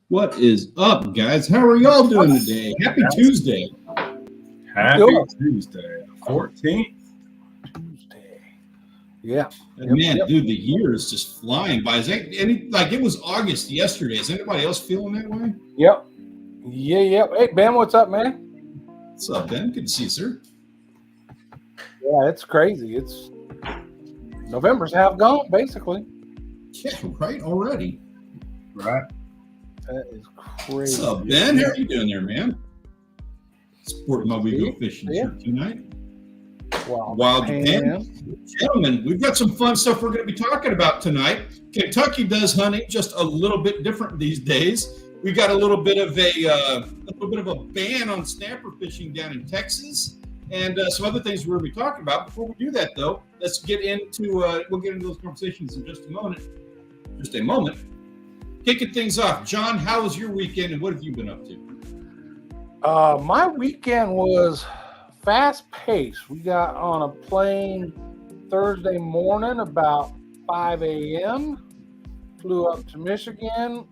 What is up, guys? How are y'all doing today? Happy Tuesday. Happy Tuesday, 14th. Tuesday. Yeah. Man, dude, the year is just flying by. Is that it was August yesterday. Is anybody else feeling that way? Yep. Yeah. Hey, Ben, what's up, man? What's up, Ben? Good to see you, sir. Yeah, it's crazy. It's November's half gone, basically. Yeah, right already. Right. That is crazy. What's up, Ben? How are you doing there, man? Sporting my We Go Fishing shirt tonight. Wild Japan. Gentlemen, we've got some fun stuff we're going to be talking about tonight. Kentucky does hunting just a little bit different these days. We got a little bit of a ban on snapper fishing down in Texas, and some other things we're going to be talking about. Before we do that, though, let's get into we'll get into those conversations in just a moment. Kicking things off, John, how was your weekend, and what have you been up to? My weekend was fast-paced. We got on a plane Thursday morning about 5 a.m., flew up to Michigan,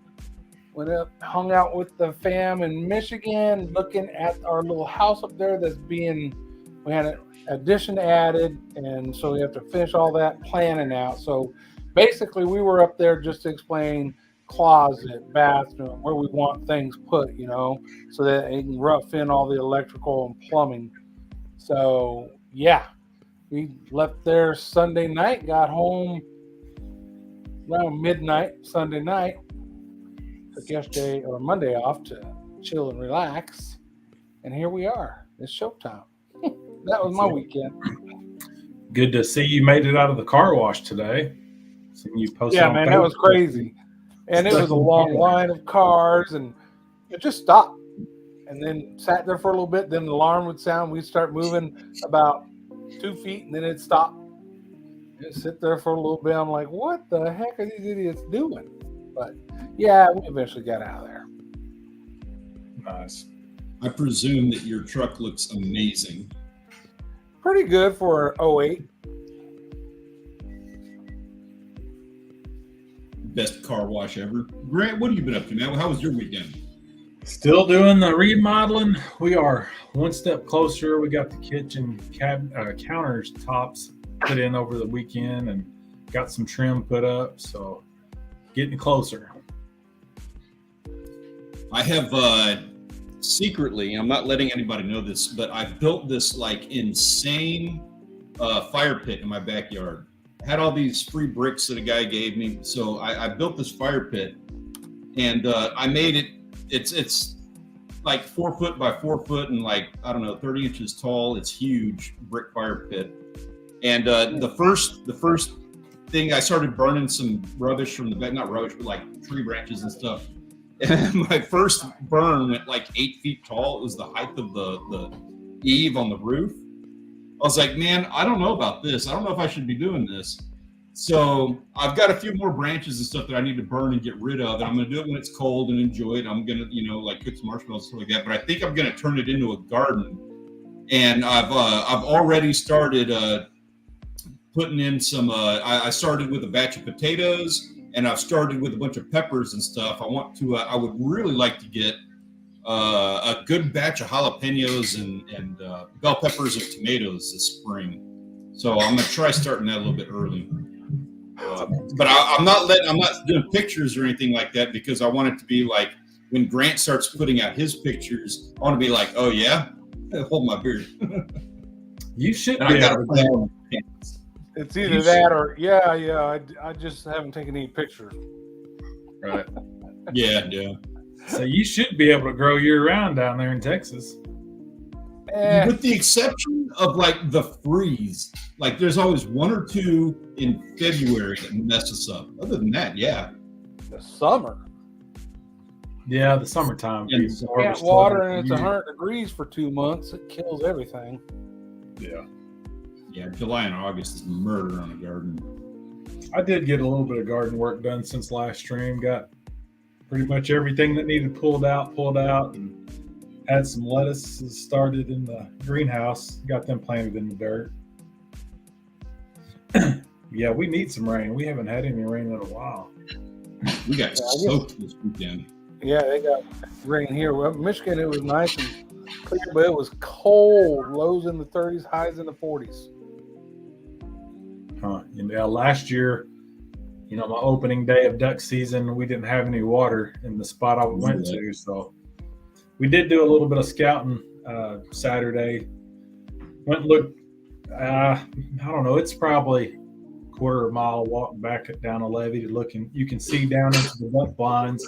went up, hung out with the fam in Michigan, looking at our little house up there we had an addition added, and so we have to finish all that planning out. So basically, we were up there just to explain closet, bathroom, where we want things put, so that it can rough in all the electrical and plumbing. So, yeah, we left there Sunday night, got home around midnight Sunday night, took yesterday or Monday off to chill and relax, and here we are. It's showtime. That was my weekend. Good to see you made it out of the car wash today. Seeing you posted yeah, man, that was crazy. And it was a long line of cars, and it just stopped. And then sat there for a little bit. Then the alarm would sound. We'd start moving about 2 feet, and then it'd stop. Just sit there for a little bit. I'm like, what the heck are these idiots doing? But, yeah, we eventually got out of there. Nice. I presume that your truck looks amazing. Pretty good for 08. Best car wash ever. Grant, what have you been up to, man? How was your weekend? Still doing the remodeling. We are one step closer. We got the kitchen counters tops put in over the weekend and got some trim put up. So getting closer. I have secretly, I'm not letting anybody know this, but I built this insane fire pit in my backyard. Had all these free bricks that a guy gave me, so I built this fire pit, and I made it. It's like 4 foot by 4 foot and 30 inches tall. It's huge brick fire pit, and the first thing I started burning some rubbish from the back, not rubbish, but tree branches and stuff. And my first burn went 8 feet tall. It was the height of the eave on the roof. I was like, man, I don't know about this. I don't know if I should be doing this. So I've got a few more branches and stuff that I need to burn and get rid of. And I'm going to do it when it's cold and enjoy it. I'm going to, cook some marshmallows and stuff like that. But I think I'm going to turn it into a garden. And I've already started putting in some, I started with a batch of potatoes, and I've started with a bunch of peppers and stuff. I would really like to get a good batch of jalapenos and bell peppers and tomatoes this spring. So I'm going to try starting that a little bit early. But I'm not doing pictures or anything like that, because I want it to be like when Grant starts putting out his pictures, I want to be like, oh yeah, hold my beard. You should be able to. It's either that or I just haven't taken any pictures. Right. Yeah. So you should be able to grow year-round down there in Texas. With the exception of the freeze, there's always one or two in February that mess us up. Other than that, yeah. The summer. Yeah, the summertime. You can't water and it's 100 degrees for 2 months. It kills everything. Yeah. Yeah, July and August is murder on a garden. I did get a little bit of garden work done since last stream. Got pretty much everything that needed pulled out, and had some lettuces started in the greenhouse. Got them planted in the dirt. Yeah, we need some rain. We haven't had any rain in a while. We got soaked this weekend. Yeah, they got rain here. Well, Michigan, it was nice and clear, but it was cold. Lows in the 30s, highs in the 40s. And last year, my opening day of duck season, we didn't have any water in the spot I went to. So we did do a little bit of scouting Saturday. Went and looked, I don't know, it's probably quarter mile walk back down a levee to look, and you can see down into the duck blinds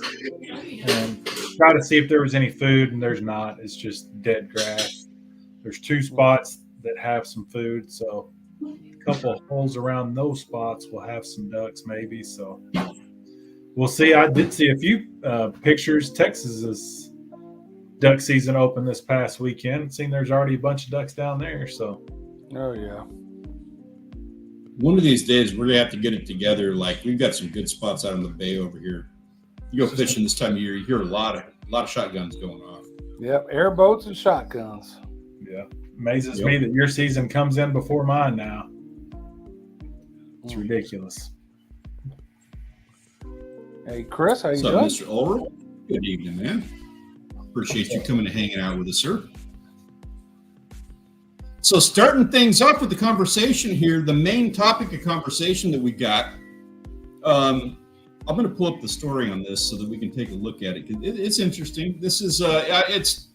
and try to see if there was any food, and there's not. It's just dead grass. There's 2 spots that have some food, so a couple of holes around those spots will have some ducks maybe. So we'll see. I did see a few pictures. Texas's duck season opened this past weekend. Seen there's already a bunch of ducks down there. So oh yeah. One of these days, we're gonna have to get it together. Like, we've got some good spots out in the bay over here. You go fishing this time of year, you hear a lot of shotguns going off. Yep, airboats and shotguns. Yeah, amazes me that your season comes in before mine now. It's ridiculous. Hey, Chris, how you What's doing? up, Mr. Ulrich? Good evening, man. Appreciate you coming and hanging out with us, sir. So, starting things off with the conversation here, the main topic of conversation that we got, I'm going to pull up the story on this so that we can take a look at it. It's interesting. This is it's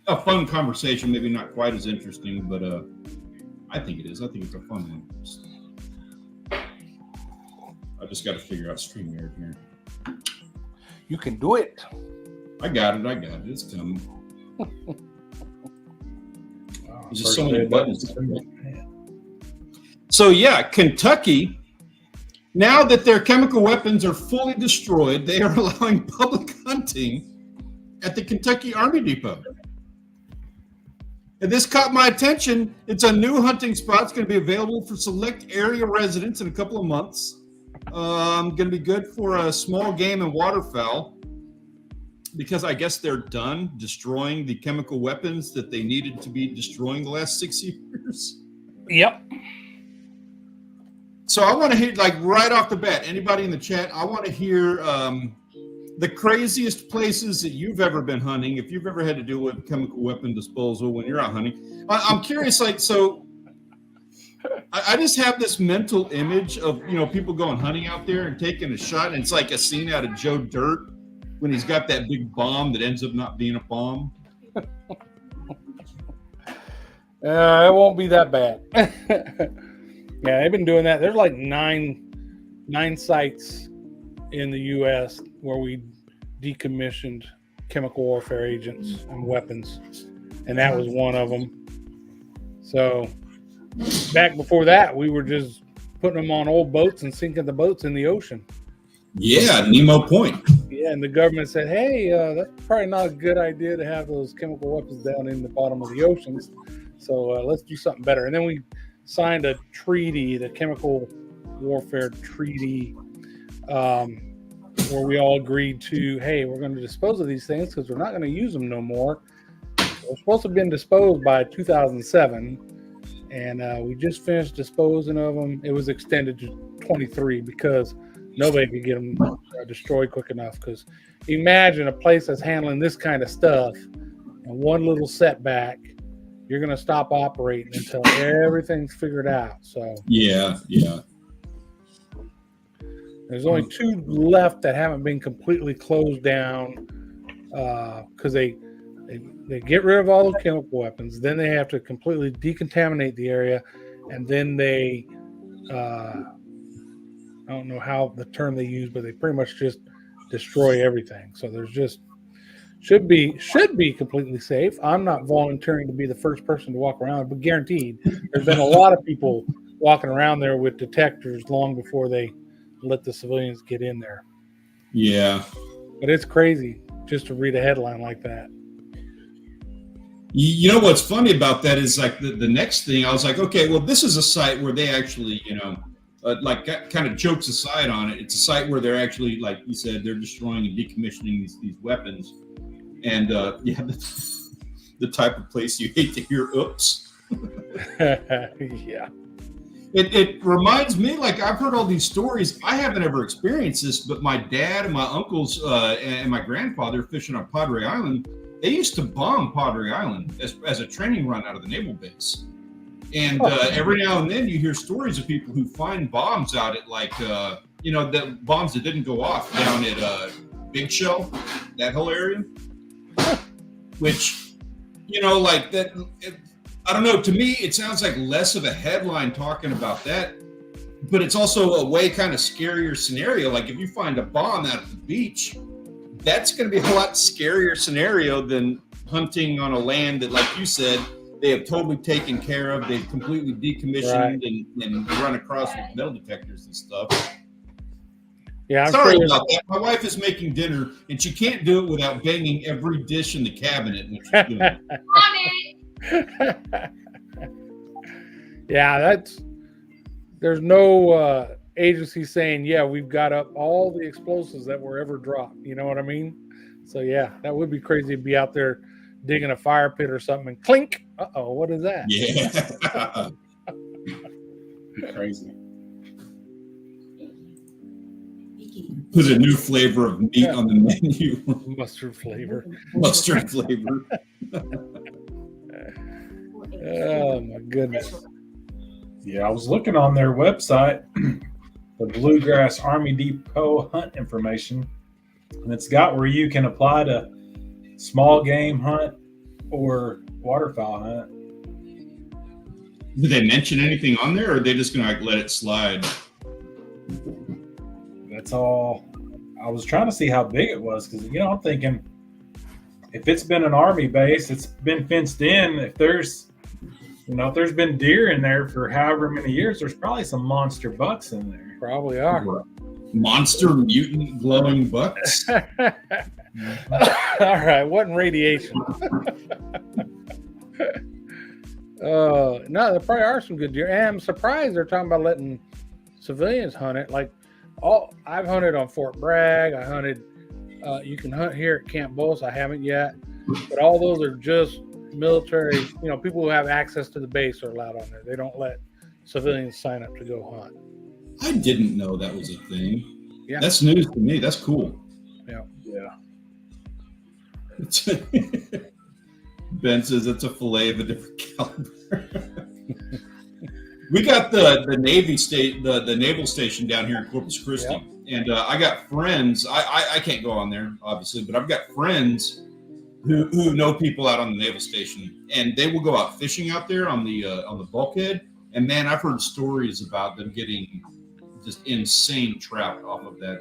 a fun conversation, maybe not quite as interesting, but I think it is. I think it's a fun one. I just got to figure out StreamYard here. You can do it. I got it. It's coming. There's just so First many day buttons. of So yeah, Kentucky, now that their chemical weapons are fully destroyed, they are allowing public hunting at the Kentucky Army Depot. And this caught my attention. It's a new hunting spot. It's going to be available for select area residents in a couple of months. Going to be good for small game and waterfowl, because I guess they're done destroying the chemical weapons that they needed to be destroying the last 6 years. Yep. So I want to hear, like, right off the bat, anybody in the chat, I want to hear the craziest places that you've ever been hunting, if you've ever had to deal with chemical weapon disposal when you're out hunting. I'm curious, like, so I just have this mental image of, people going hunting out there and taking a shot, and it's like a scene out of Joe Dirt when he's got that big bomb that ends up not being a bomb. It won't be that bad. Yeah, they've been doing that. There's like nine sites in the U.S. where we decommissioned chemical warfare agents and weapons, and that was one of them. So back before that, we were just putting them on old boats and sinking the boats in the ocean. Yeah, Nemo Point. Yeah, and the government said, hey, that's probably not a good idea to have those chemical weapons down in the bottom of the oceans. So let's do something better. And then we signed a treaty, the Chemical Warfare Treaty, where we all agreed to, hey, we're going to dispose of these things because we're not going to use them no more. They're supposed to have been disposed by 2007, and we just finished disposing of them. It was extended to 23 because nobody could get them destroyed quick enough. Because imagine a place that's handling this kind of stuff, and one little setback, you're going to stop operating until everything's figured out. So Yeah. There's only 2 left that haven't been completely closed down because they get rid of all the chemical weapons. Then they have to completely decontaminate the area, and then they I don't know how the term they use, but they pretty much just destroy everything. So there's just should be completely safe. I'm not volunteering to be the first person to walk around, but guaranteed there's been a lot of people walking around there with detectors long before they let the civilians get in there. Yeah. But it's crazy just to read a headline like that. You know what's funny about that is, like, the next thing, I was like, okay, well, this is a site where they actually, kind of jokes aside on it, it's a site where they're actually, like you said, they're destroying and decommissioning these weapons. And the type of place you hate to hear oops. Yeah. It reminds me, like, I've heard all these stories. I haven't ever experienced this, but my dad and my uncles and my grandfather fishing on Padre Island, they used to bomb Padre Island as a training run out of the naval base. And every now and then you hear stories of people who find bombs out at, like, the bombs that didn't go off down at Big Shell, that whole area. Which, like that, I don't know. To me, it sounds like less of a headline talking about that, but it's also a way kind of scarier scenario. Like if you find a bomb out at the beach, that's going to be a lot scarier scenario than hunting on a land that, like you said, they have totally taken care of. They've completely decommissioned and run across with metal detectors and stuff. Yeah, I'm sorry sure about that. My wife is making dinner, and she can't do it without banging every dish in the cabinet when she's doing it. Yeah, there's no agency saying, yeah, we've got up all the explosives that were ever dropped. You know what I mean? So yeah, that would be crazy to be out there digging a fire pit or something and clink. Uh-oh, what is that? Yeah. Crazy. Put a new flavor of meat on the menu. Mustard flavor. Mustard flavor. Oh my goodness. Yeah, I was looking on their website, the Bluegrass Army Depot hunt information, and it's got where you can apply to small game hunt or waterfowl hunt. Did they mention anything on there, or are they just going to like let it slide? That's all. I was trying to see how big it was because, I'm thinking if it's been an Army base, it's been fenced in. If there's been deer in there for however many years, there's probably some monster bucks in there. Probably are. Monster mutant glowing bucks. All right, wasn't radiation. No, there probably are some good deer. And I'm surprised they're talking about letting civilians hunt it. Like, I've hunted on Fort Bragg. I hunted. You can hunt here at Camp Bullis. I haven't yet, but all those are just military. People who have access to the base are allowed on there. They don't let civilians sign up to go hunt. I didn't know that was a thing. Yeah, that's news to me. That's cool. Yeah. Ben says it's a fillet of a different caliber. We got the Navy state, the naval station down here in Corpus Christi, and I got friends. I can't go on there, obviously, but I've got friends who know people out on the naval station, and they will go out fishing out there on the bulkhead. And man, I've heard stories about them getting just insane trout off of that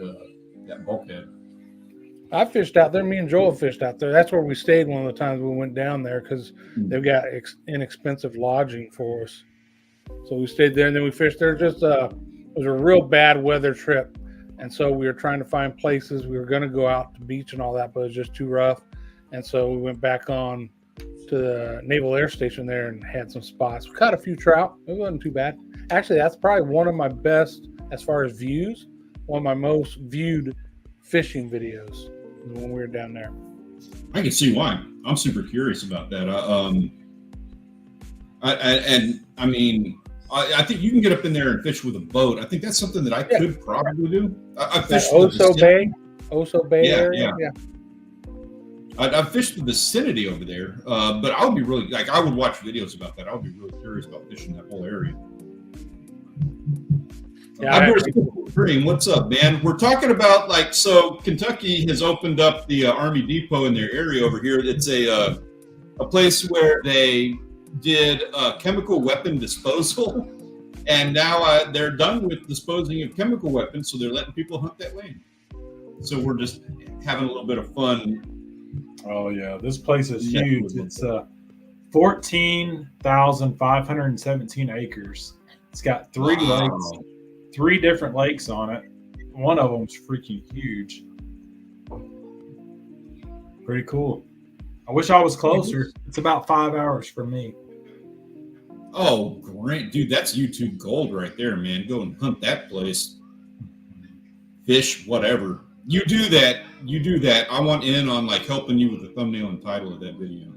bulkhead. I fished out there. Me and Joel fished out there. That's where we stayed one of the times we went down there because they've got inexpensive lodging for us. So we stayed there and then we fished there. It was a real bad weather trip. And so we were trying to find places. We were going to go out to the beach and all that, but it was just too rough. And so we went back on to the Naval Air Station there and had some spots. We caught a few trout. It wasn't too bad. Actually, that's probably one of my best as far as views. One of my most viewed fishing videos when we were down there. I can see why. I'm super curious about that. I think you can get up in there and fish with a boat. I think that's something that I could probably do. I fished Oso Bay area. Yeah. I've fished the vicinity over there, but I would be really I would watch videos about that. I would be really curious about fishing that whole area. Yeah, what's up, man? We're talking about so Kentucky has opened up the Army Depot in their area over here. It's a place where they did chemical weapon disposal, and now they're done with disposing of chemical weapons, so they're letting people hunt that land. So we're just having a little bit of fun. Oh yeah, this place is huge. It's 14,517 acres. It's got three lakes, 3 different lakes on it. One of them's freaking huge. Pretty cool. I wish I was closer. It's about 5 hours from me. Oh, great. Dude, that's YouTube gold right there, man. Go and hunt that place. Fish, whatever. You do that. I want in on helping you with the thumbnail and title of that video.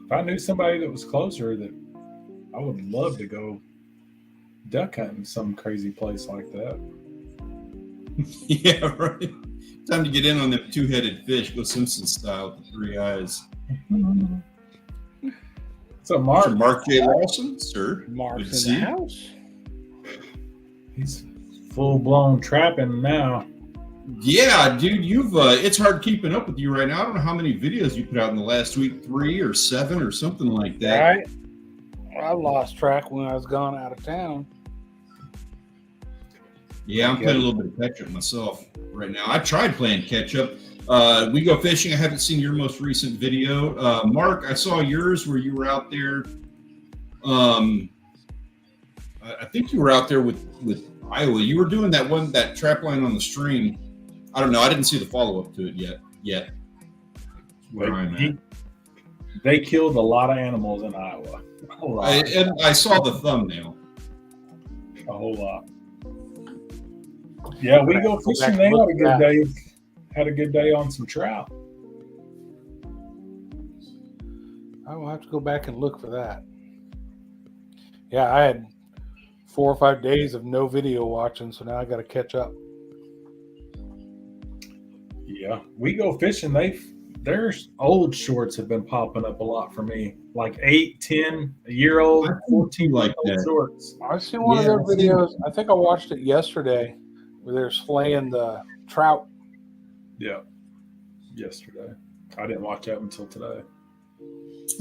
If I knew somebody that was closer, that I would love to go duck hunting some crazy place like that. Yeah, right. Time to get in on them two-headed fish, go Simpson style with the 3 eyes. So Mark, Mr. Mark J. Lawson, sir. Mark's Good to in the see you. house. he's full-blown trapping now. Yeah, dude, you've it's hard keeping up with you right now. I don't know how many videos you put out in the last week, 3 or 7 or something like that. Right. I lost track when I was gone out of town. Yeah, I'm playing a little bit of catch up myself right now. I tried playing catch up. We go fishing. I haven't seen your most recent video. Mark, I saw yours where you were out there. I think you were out there with Iowa. You were doing that trap line on the stream. I don't know. I didn't see the follow up to it yet. Where I'm at. They killed a lot of animals in Iowa. I saw the thumbnail. A whole lot. Yeah, we go fishing. They had a good day. Had a good day on some trout. I will have to go back and look for that. Yeah, I had 4 or 5 days of no video watching, so now I got to catch up. Yeah, we go fishing. Their old shorts have been popping up a lot for me, like 8, 10, a year old, 14 like old that. shorts. I see one of their videos. I think I watched it yesterday, where they're slaying the trout. Yeah, yesterday. I didn't watch that until today.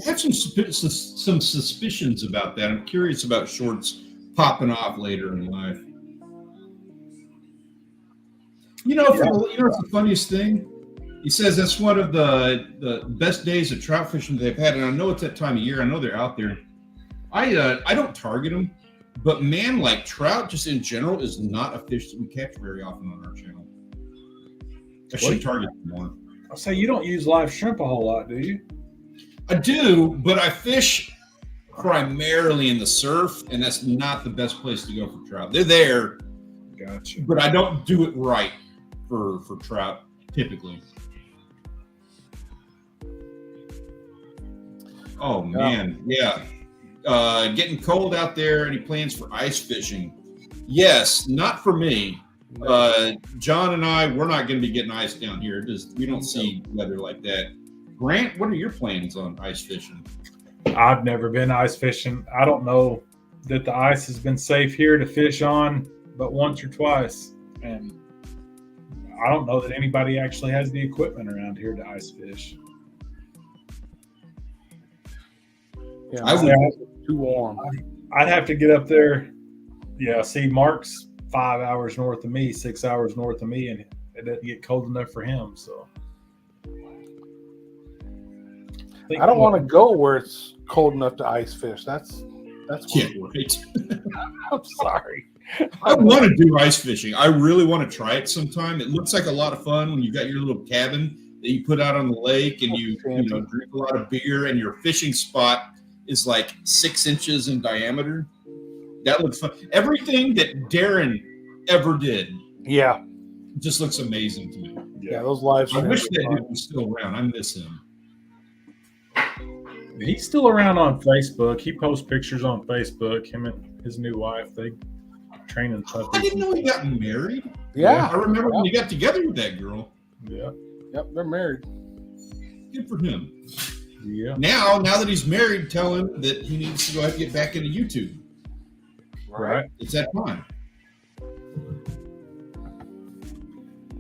I have some suspicions about that. I'm curious about shorts popping off later in life. You know, what's the funniest thing? He says that's one of the best days of trout fishing they've had, and I know it's that time of year. I know they're out there. I don't target them, but man, like trout, just in general, is not a fish that we catch very often on our channel. I should target them more. I'll say you don't use live shrimp a whole lot, do you? I do, but I fish primarily in the surf, and that's not the best place to go for trout. They're there, Gotcha. but I don't do it right for trout typically. Oh man, yeah. Getting cold out there. Any plans for ice fishing? Yes, not for me. John and I, we're not going to be getting ice down here. We don't see weather like that. Grant, what are your plans on ice fishing? I've never been ice fishing. I don't know that the ice has been safe here to fish on, but once or twice. And I don't know that anybody actually has the equipment around here to ice fish. Yeah, I would. too warm. I'd have to get up there. Yeah, see, Mark's 5 hours north of me, 6 hours north of me, and it doesn't get cold enough for him. So I don't want to go where it's cold enough to ice fish. That's Yeah, right. I'm sorry. I want to do ice fishing. I really want to try it sometime. It looks like a lot of fun when you got your little cabin that you put out on the lake and you drink a lot of beer and your fishing spot is like 6 inches in diameter. That looks fun. Everything that Darren ever did, just looks amazing to me. Yeah, those live I streams wish are that fun. dude was still around. I miss him. He's still around on Facebook. He posts pictures on Facebook. Him and his new wife, they training puppies. I didn't know he got married. Yeah. I remember when he got together with that girl. Yeah. Yep, they're married. Good for him. Yeah. Now that he's married, tell him that he needs to go ahead and get back into YouTube. Right. It's that time.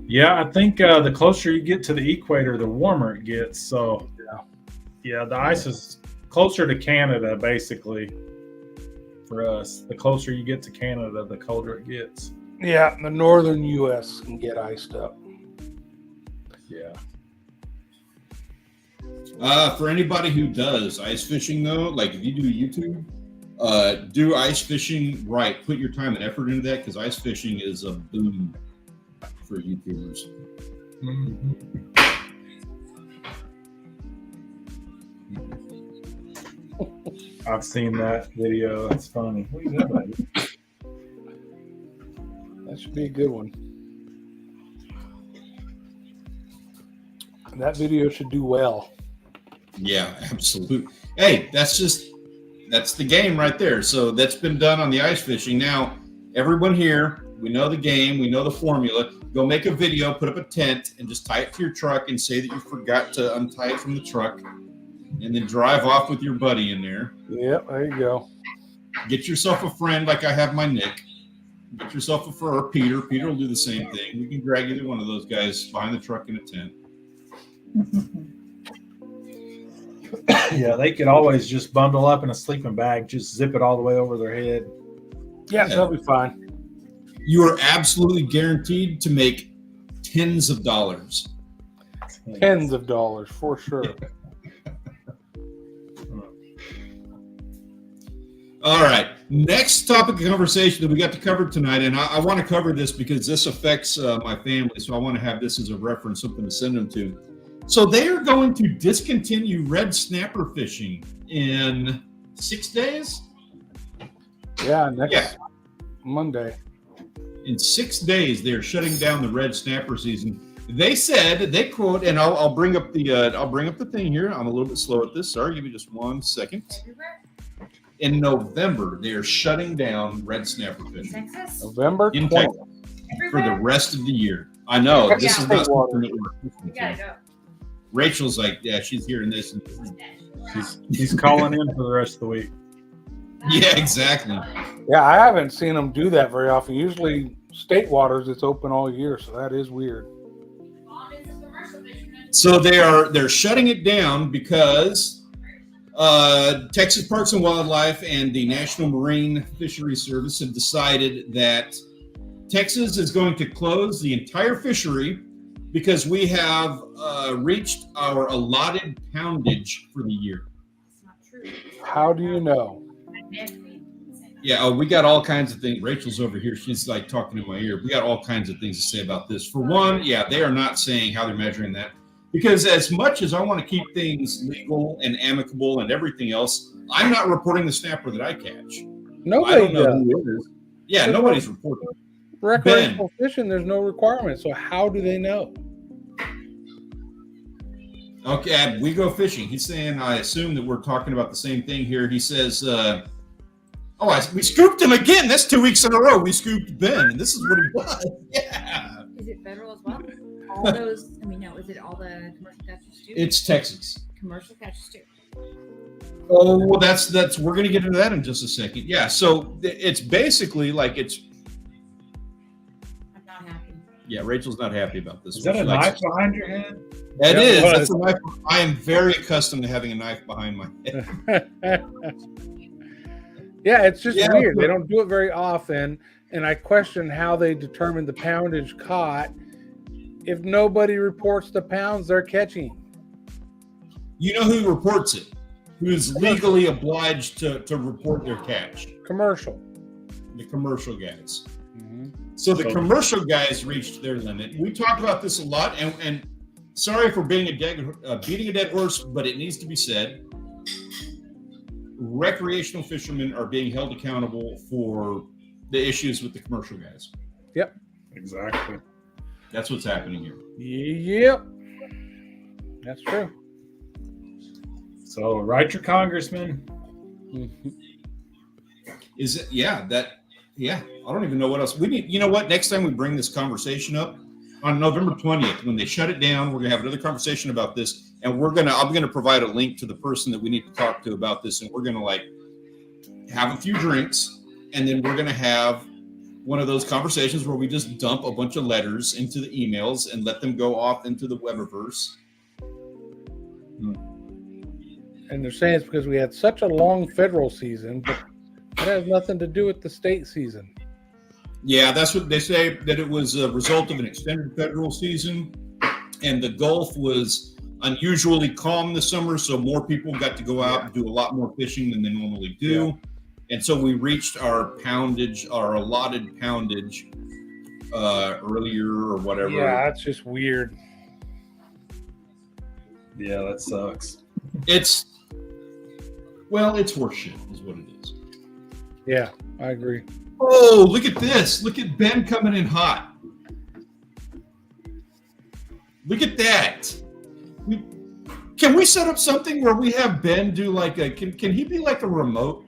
Yeah, I think the closer you get to the equator, the warmer it gets. So, yeah, the ice is closer to Canada, basically, for us. The closer you get to Canada, the colder it gets. Yeah, the northern U.S. can get iced up. Yeah. For anybody who does ice fishing, though, like if you do YouTube, do ice fishing right. Put your time and effort into that because ice fishing is a boom for YouTubers. Mm-hmm. I've seen that video. That's funny. What are you doing, baby? That should be a good one. That video should do well. Yeah, absolutely. Hey, that's just That's the game right there. So that's been done on the ice fishing. Now, everyone here, we know the game, we know the formula. Go make a video, put up a tent, and just tie it to your truck and say that you forgot to untie it from the truck, and then drive off with your buddy in there. Yep, there you go. Get yourself a friend like I have my Nick. Get yourself a friend, or Peter. Peter will do the same thing. We can drag either one of those guys behind the truck in a tent. Yeah, they could always just bundle up in a sleeping bag, just zip it all the way over their head. Yeah, that'll be fine. You are absolutely guaranteed to make tens of dollars. Tens of dollars for sure. All right. Next topic of conversation that we got to cover tonight, and I want to cover this because this affects my family, so I want to have this as a reference, something to send them to. So they are going to discontinue red snapper fishing in 6 days? Yeah, next Monday. In 6 days, they're shutting down the red snapper season. They said, they quote, and I'll bring up the thing here. I'm a little bit slow at this. Sorry, give me just 1 second. In November, they are shutting down red snapper fishing. Texas? November In 20th. Texas for the rest of the year. I know this is not something that we're We gotta go. Rachel's like, yeah, she's hearing this. And He's calling in for the rest of the week. yeah, exactly. Yeah, I haven't seen them do that very often. Usually state waters, it's open all year, so that is weird. So they're shutting it down because Texas Parks and Wildlife and the National Marine Fisheries Service have decided that Texas is going to close the entire fishery because we have reached our allotted poundage for the year. It's not true. How do you know? Yeah, we got all kinds of things. Rachel's over here. She's like talking in my ear. We got all kinds of things to say about this. For one, yeah, they are not saying how they're measuring that. Because as much as I want to keep things legal and amicable and everything else, I'm not reporting the snapper that I catch. I Nobody don't know does. who it is. Yeah, nobody's reporting. Recreational fishing, there's no requirement. So how do they know? Okay, we go fishing. He's saying, I assume that we're talking about the same thing here. He says, we scooped him again. That's 2 weeks in a row. We scooped Ben, and this is what he does. Yeah. Is it federal as well? All those, no, is it all the commercial catches too? It's Texas. Commercial catches too. Oh, well, that's we're going to get into that in just a second. Yeah, so it's basically like it's. I'm not happy. Yeah, Rachel's not happy about this. Is that a knife behind your head? That Yeah, is. it That's a knife. I am very accustomed to having a knife behind my head. Yeah, it's just Yeah. weird. They don't do it very often. And I question how they determine the poundage caught if nobody reports the pounds they're catching. You know who reports it? Who is legally obliged to report their catch? Commercial. The commercial guys. Mm-hmm. So the commercial guys reached their limit. We talk about this a lot, and sorry for being beating a dead horse, but it needs to be said. Recreational fishermen are being held accountable for the issues with the commercial guys. Yep. Exactly. That's what's happening here. Yep. That's true. So write your congressman. Mm-hmm. Is it? Yeah, I don't even know what else we need. You know what? Next time we bring this conversation up on November 20th, when they shut it down, we're gonna have another conversation about this, and I'm gonna provide a link to the person that we need to talk to about this, and we're gonna have a few drinks, and then we're gonna have one of those conversations where we just dump a bunch of letters into the emails and let them go off into the Webiverse. And they're saying it's because we had such a long federal season, but it has nothing to do with the state season. Yeah, that's what they say, that it was a result of an extended federal season, and the Gulf was unusually calm this summer, so more people got to go out and do a lot more fishing than they normally do. And so we reached our allotted poundage earlier or whatever. Yeah, that's just weird. Yeah, that sucks. It's horseshit is what it is. Yeah, I agree. Oh, look at this. Look at Ben coming in hot. Look at that. Can we set up something where we have Ben do like a? Can he be like a remote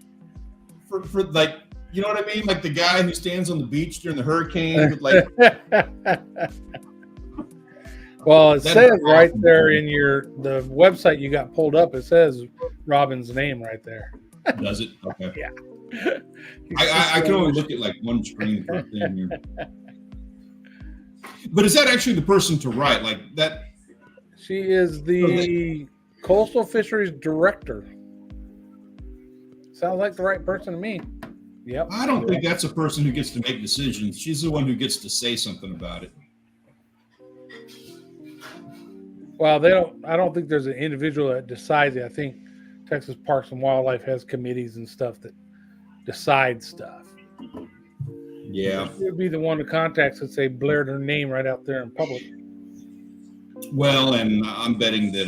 for like, you know what I mean? Like the guy who stands on the beach during the hurricane with like. Well, it That'd says be right awesome. there in the website you got pulled up. It says Robin's name right there. Does it? Okay. Yeah. I can only look at like one screen per thing here. But is that actually the person to write like that? She is the coastal fisheries director. Sounds like the right person to me. Yep. I don't think that's a person who gets to make decisions. She's the one who gets to say something about it. Well, they don't. I don't think there's an individual that decides it. I think Texas Parks and Wildlife has committees and stuff that decide stuff. Yeah. She would be the one to contact and say blared her name right out there in public. Well, and I'm betting that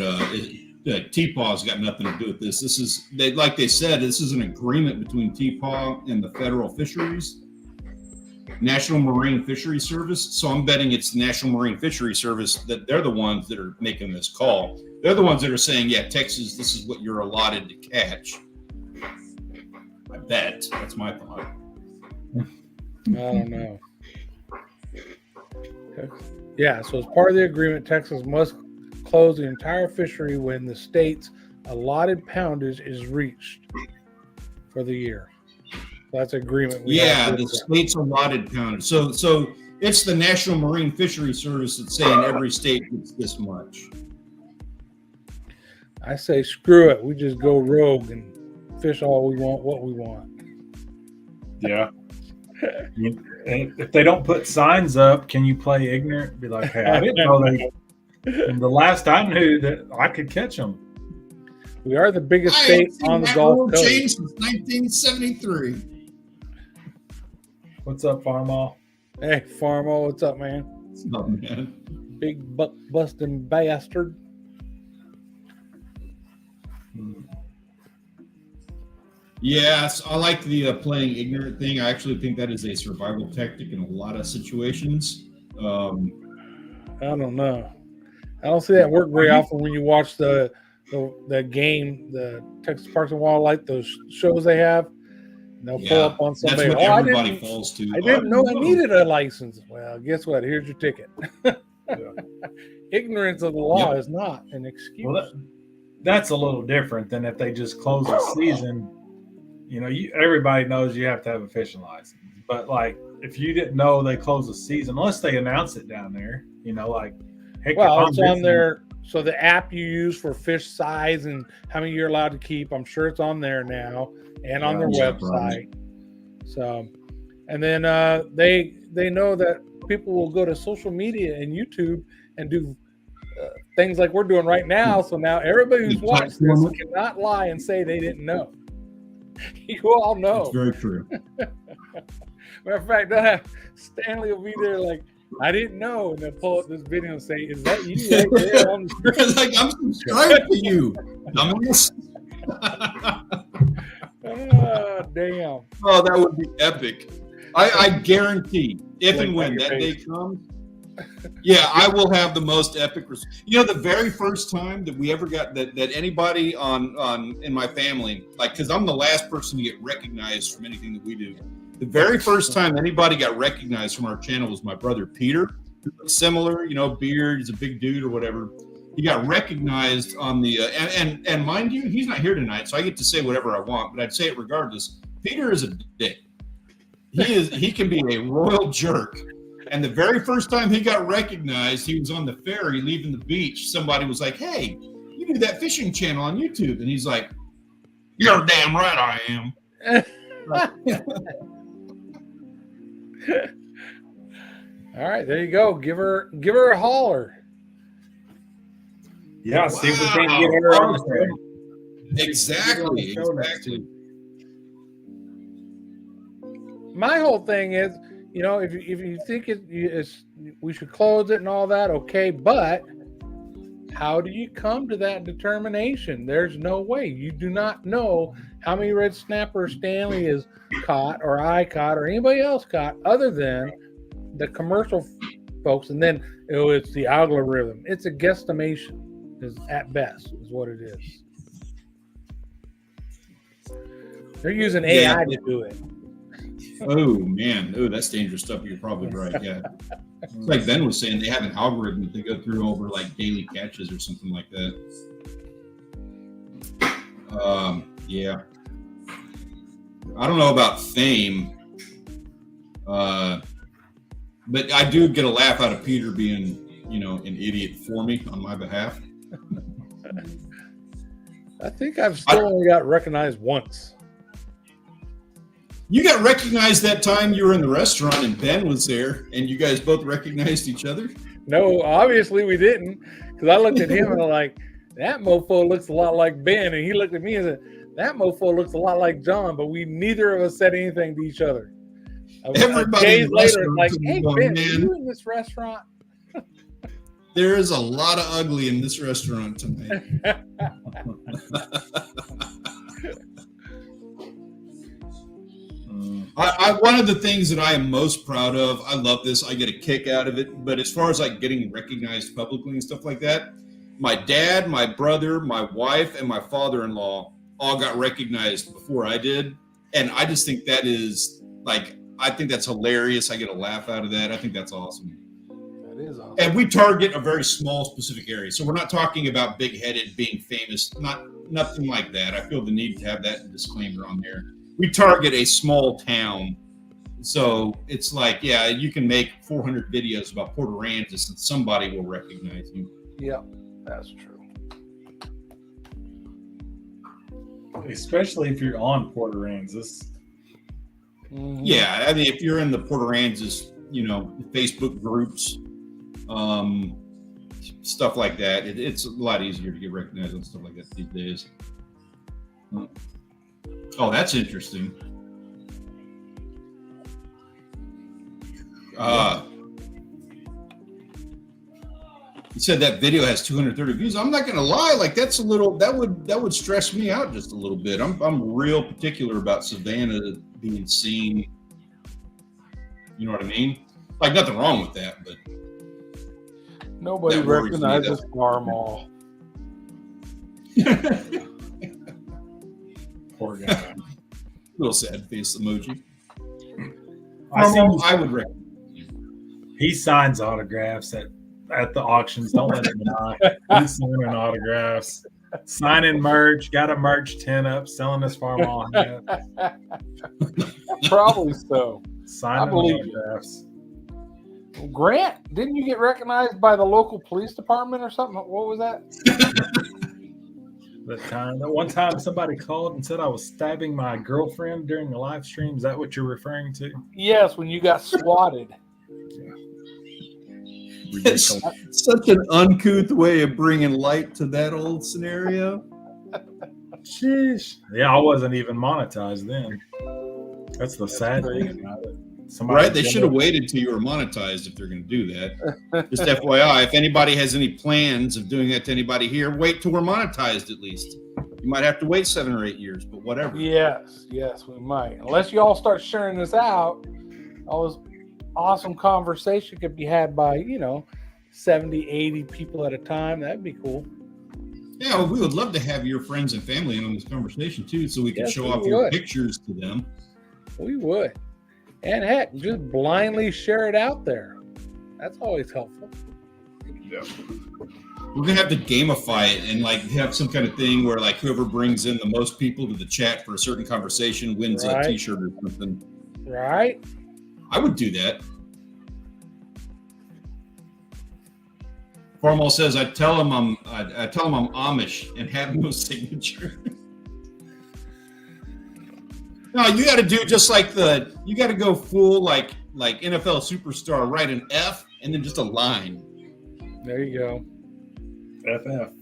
TPAW's got nothing to do with this. This is like they said, this is an agreement between TPAW and the federal fisheries, National Marine Fisheries Service. So I'm betting it's the National Marine Fisheries Service that they're the ones that are making this call. They're the ones that are saying, yeah, Texas, this is what you're allotted to catch. I bet. That's my thought. I don't know. Yeah, so as part of the agreement, Texas must close the entire fishery when the state's allotted poundage is reached for the year. That's agreement. Yeah, the state's allotted poundage. So it's the National Marine Fisheries Service that's saying every state gets this much. I say screw it. We just go rogue and fish all we want, what we want. Yeah. And if they don't put signs up, can you play ignorant? Be like, hey, I didn't know they. And the last I knew that I could catch them. We are the biggest state on the Gulf Coast. Changed since 1973. What's up, Farmall? Hey, Farmo, what's up, man? What's up, man? Big buck busting bastard. Yes, I like the playing ignorant thing. I actually think that is a survival tactic in a lot of situations. I don't know. I don't see that work very often when you watch the game, the Texas Parks and Wildlife, those shows they have. And they'll pull up on somebody. That's what everybody falls to. I didn't know I needed a license. Well, guess what? Here's your ticket. Ignorance of the law is not an excuse. Well, that's a little different than if they just close a season. You know, everybody knows you have to have a fishing license. But like, if you didn't know they close a season, unless they announce it down there, you know, like, hey, well, it's on there. So the app you use for fish size and how many you're allowed to keep, I'm sure it's on there now and on their website. So, and then they know that people will go to social media and YouTube and do things like we're doing right now. So now everybody who's watched this cannot lie and say they didn't know. You all know. It's very true. Matter of fact, they'll have Stanley will be there like, I didn't know, and they'll pull up this video and say, "Is that you right there on the screen?" Like, I'm subscribed to you. Dumbass. Damn. Oh, that would be epic. I guarantee, if and when that day comes, yeah, I will have the most epic. You know, the very first time that we ever got that anybody on in my family, like, because I'm the last person to get recognized from anything that we do. The very first time anybody got recognized from our channel was my brother Peter. Similar, you know, beard, he's a big dude or whatever. He got recognized on the and mind you, he's not here tonight, so I get to say whatever I want, but I'd say it regardless. Peter is a dick. He can be a royal jerk. And the very first time he got recognized, he was on the ferry leaving the beach. Somebody was like, "Hey, you do that fishing channel on YouTube?" And he's like, "You're damn right I am." All right, there you go. Give her a holler. Yeah, see if we can get her on the show. Exactly. My whole thing is, you know, if you think we should close it and all that, okay, but how do you come to that determination? There's no way. You do not know how many red snapper Stanley is caught or I caught or anybody else caught other than the commercial folks. And then it's the algorithm. It's a guesstimation. is at best is what it is. They're using AI to do it. Oh man, that's dangerous stuff. You're probably right. Yeah, it's like Ben was saying, they have an algorithm to go through over like daily catches or something like that. Yeah, I don't know about fame, but I do get a laugh out of Peter being, an idiot for me on my behalf. I think I've still only got recognized once. You got recognized that time you were in the restaurant and Ben was there, and you guys both recognized each other? No, obviously we didn't, because I looked at him and I'm like, that mofo looks a lot like Ben, and he looked at me and said, that mofo looks a lot like John, but we neither of us said anything to each other. Everybody days in the later, it's like, restaurant hey going, Ben, are "Man, you in this restaurant? there is a lot of ugly in this restaurant tonight." One of the things that I am most proud of, I love this, I get a kick out of it, but as far as like getting recognized publicly and stuff like that, my dad, my brother, my wife, and my father-in-law all got recognized before I did. And I just think that is like, I think that's hilarious. I get a laugh out of that. I think that's awesome. That is awesome. And we target a very small specific area. So we're not talking about big-headed, being famous, nothing like that. I feel the need to have that disclaimer on there. We target a small town. So it's like, yeah, you can make 400 videos about Port Aransas and somebody will recognize you. Yeah, that's true. Especially if you're on Port Aransas. Mm-hmm. Yeah, I mean, if you're in the Port Aransas, Facebook groups, stuff like that, it's a lot easier to get recognized on stuff like that these days. Oh, that's interesting. You said that video has 230 views. I'm not gonna lie, like that's a little, that would stress me out just a little bit. I'm real particular about Savannah being seen. You know what I mean? Like nothing wrong with that, but Nobody that worries me, recognizes Farm Mall. Poor guy. little sad face emoji. I would recommend. He signs autographs at the auctions. Don't let him lie. He's signing autographs, signing merch. Got a merch tent up, selling his Farm Mall hat. Probably so. Signing I believe autographs. Grant, didn't you get recognized by the local police department or something? What was that? That one time somebody called and said I was stabbing my girlfriend during the live stream. Is that what you're referring to? Yes, when you got swatted. It's such an uncouth way of bringing light to that old scenario. Sheesh. Yeah, I wasn't even monetized then. That's the sad thing about it. Right? They should have waited till you were monetized if they're going to do that. Just FYI, if anybody has any plans of doing that to anybody here, wait till we're monetized at least. You might have to wait 7 or 8 years, but whatever. Yes, we might. Unless you all start sharing this out, all this awesome conversation could be had by, 70, 80 people at a time. That'd be cool. Yeah, well, we would love to have your friends and family in on this conversation too, so we can show off your pictures to them. We would. And heck, just blindly share it out there. That's always helpful. Yeah. We're gonna have to gamify it and like have some kind of thing where like whoever brings in the most people to the chat for a certain conversation wins a T-shirt or something. Right. I would do that. Formal says I tell him I'm Amish and have no signature. No, you got to do just like you got to go full like NFL superstar, write an F and then just a line. There you go. FF.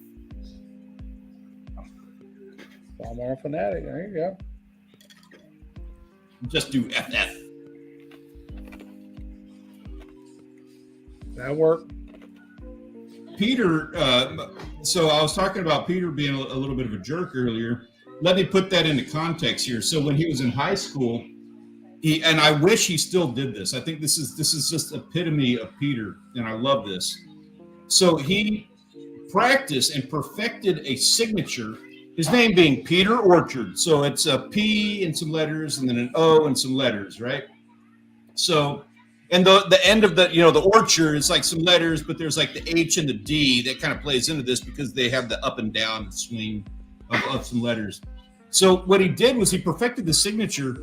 Walmart fanatic. There you go. Just do FF. That worked. Peter, so I was talking about Peter being a little bit of a jerk earlier. Let me put that into context here. So when he was in high school, and I wish he still did this. I think this is just epitome of Peter, and I love this. So he practiced and perfected a signature, his name being Peter Orchard. So it's a P and some letters and then an O and some letters, right? So, and the end of the, the orchard is like some letters, but there's like the H and the D that kind of plays into this because they have the up and down swing of some letters. So what he did was he perfected the signature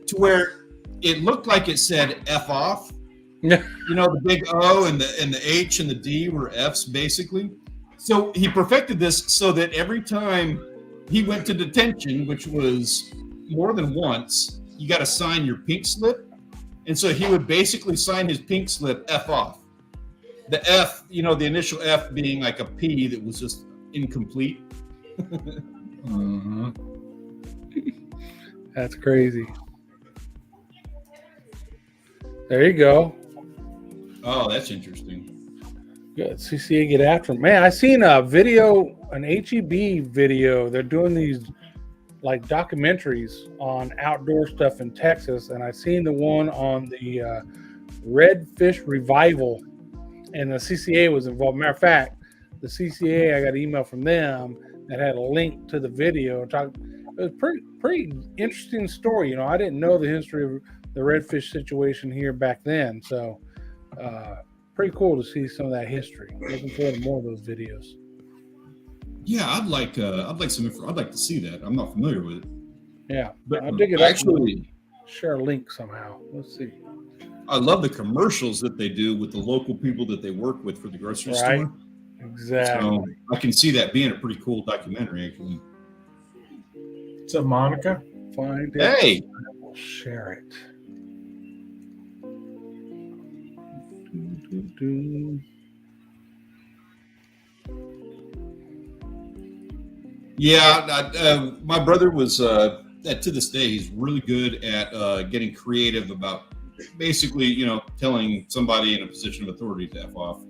to where it looked like it said F off. The big O and the H and the D were F's basically. So he perfected this so that every time he went to detention, which was more than once, you got to sign your pink slip. And so he would basically sign his pink slip F off. The F, the initial F being like a P that was just incomplete. Mm-hmm. That's crazy. There you go. Oh, that's interesting. Good. CCA get after him. Man, I seen a video, an HEB video. They're doing these like documentaries on outdoor stuff in Texas, and I seen the one on the redfish revival, and the CCA was involved. Matter of fact, the CCA, I got an email from them that had a link to the video. It was pretty interesting story. I didn't know the history of the redfish situation here back then, so pretty cool to see some of that history. Looking forward to more of those videos. Yeah, I'd like to see that. I'm not familiar with it. Yeah, but I'll dig it actually share a link somehow. Let's see. I love the commercials that they do with the local people that they work with for the grocery store. Exactly. So I can see that being a pretty cool documentary, actually. What's up, Monica? Find it. Hey, We'll share it. Yeah, my brother was to this day he's really good at getting creative about basically telling somebody in a position of authority to F off.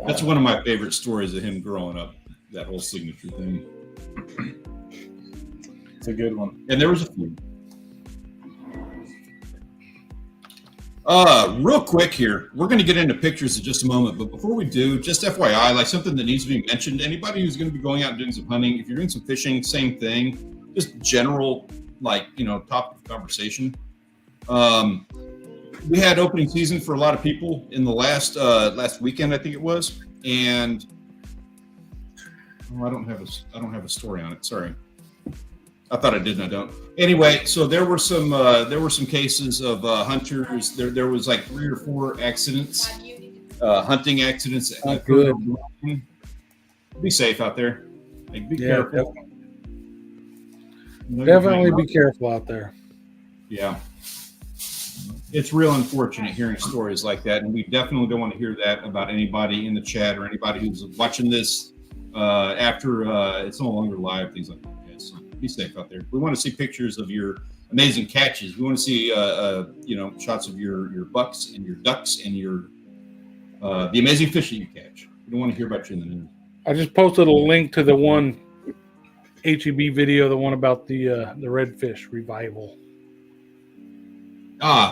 That's one of my favorite stories of him growing up, that whole signature thing. It's a good one. And there was a few. Real quick here, we're going to get into pictures in just a moment, but before we do, just FYI, like something that needs to be mentioned, anybody who's going to be going out and doing some hunting, if you're doing some fishing, same thing, just general, topic of conversation. We had opening season for a lot of people in the last weekend, I think it was, and I don't have a story on it. Sorry, I thought I did, and I don't. Anyway, so there were some cases of hunters. There was like 3 or 4 accidents, hunting accidents. Good. Be safe out there. Be careful. Definitely be careful out there. Yeah. It's real unfortunate hearing stories like that, and we definitely don't want to hear that about anybody in the chat or anybody who's watching this after it's no longer live, things like that. So be safe out there. We want to see pictures of your amazing catches. We want to see shots of your bucks and your ducks and your the amazing fish that you catch. We don't want to hear about you in the news. I just posted a link to the one HEB video, the one about the redfish revival.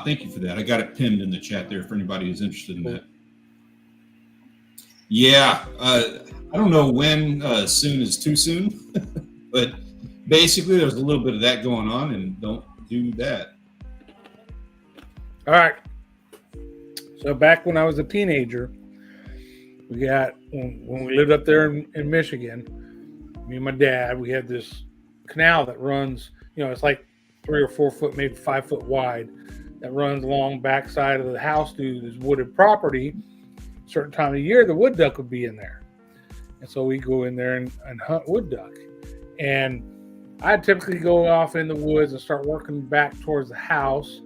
Thank you for that. I got it pinned in the chat there for anybody who's interested in that. Yeah, I don't know when soon is too soon, but basically there's a little bit of that going on, and don't do that. All right. So back when I was a teenager, when we lived up there in Michigan, me and my dad, we had this canal that runs, it's like 3 or 4 foot, maybe 5 foot wide, that runs along backside of the house to this wooded property. A certain time of year, the wood duck would be in there. And so we go in there and hunt wood duck. And I'd typically go off in the woods and start working back towards the house.